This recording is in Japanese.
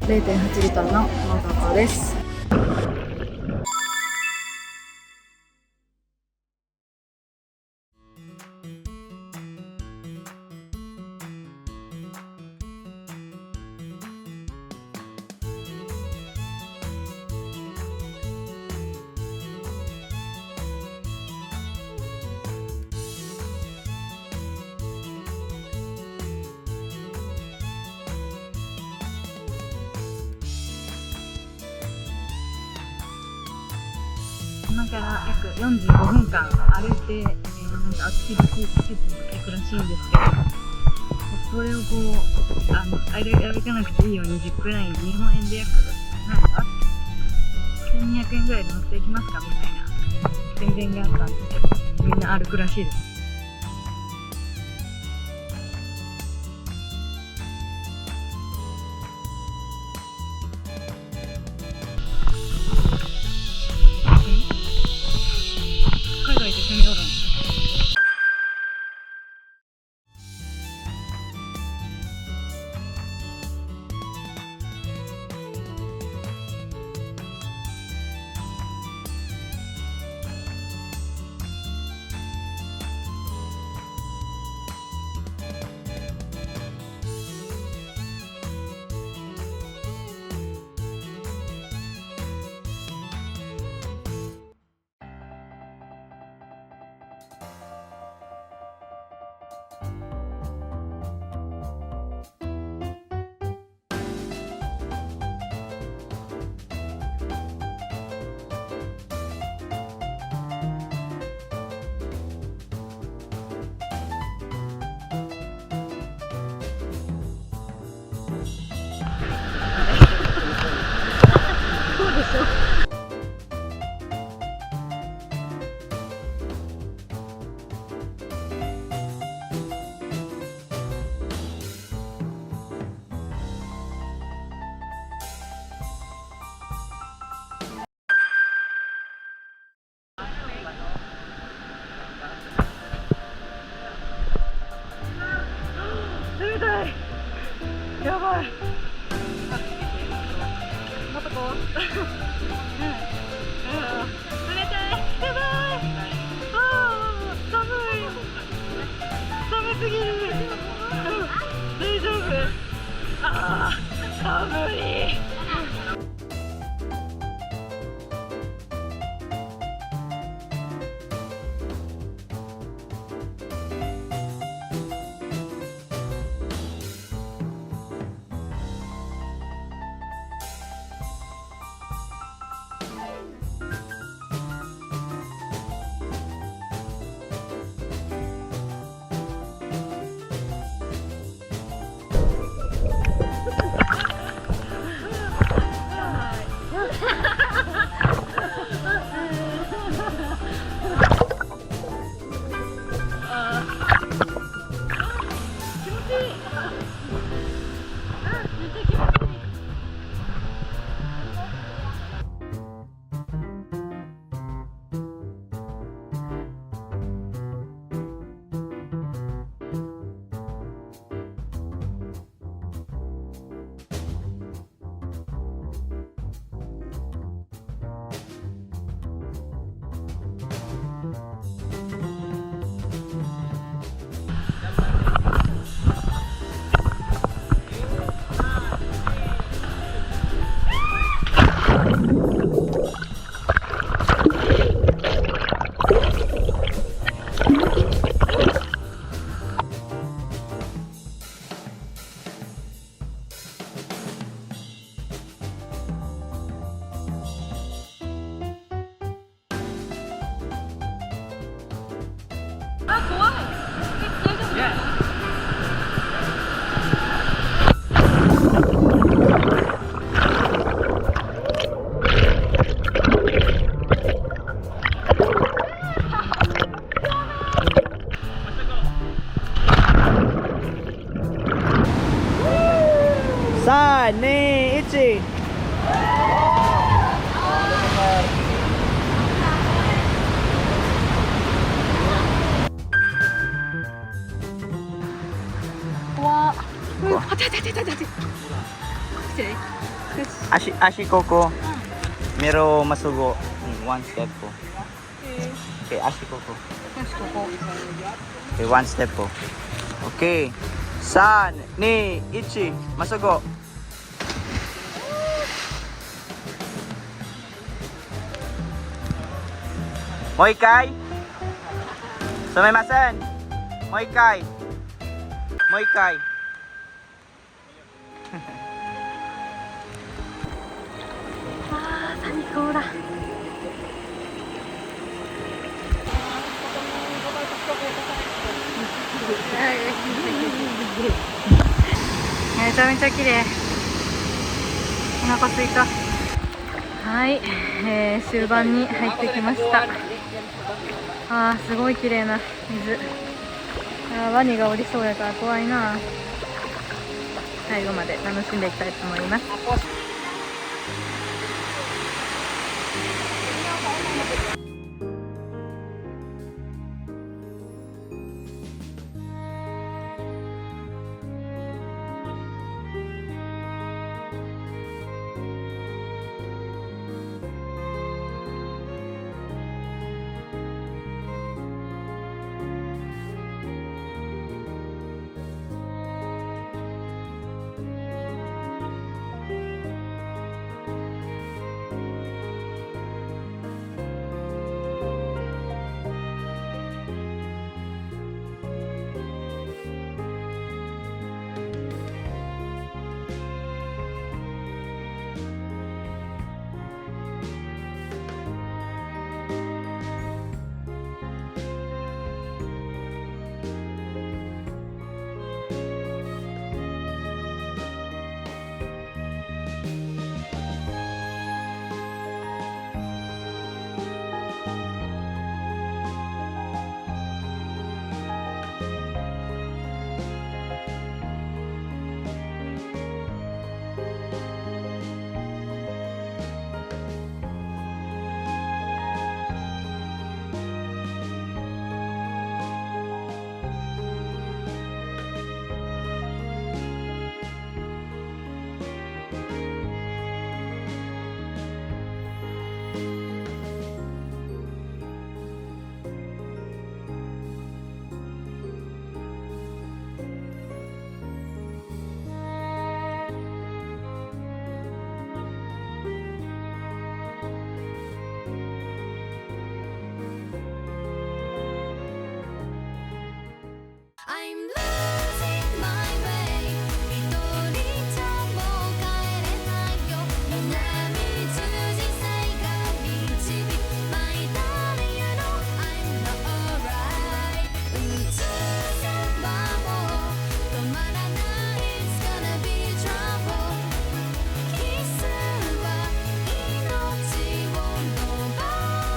0.8 リットルのもとこです。今から約45分間歩いて、なんかアクティビティ施設に行くらしいんですけど、それをこう歩かなくていいようにジップライン、日本円で約1200円ぐらいで乗っていきますかみたいな宣伝があったんですけど、みんな歩くらしいです。やばい。もとこ。冷たい。やばい。寒い。寒すぎる。大丈夫。寒い。3、2、1。怖っ。待って。失礼。Ashi Coco. Mero masugo. One step po. Okay, Ashi Coco. Okay, one step po. Okay. San, ni, ichi, masugo. Moikai. Sumimasen. Moikai. Moikai. Ah, 最高だ。めちゃめちゃ綺麗。お腹すいた。はい、終盤に入ってきました。あー、すごい綺麗な水。ワニがおりそうやから怖いな。最後まで楽しんでいきたいと思います。I'm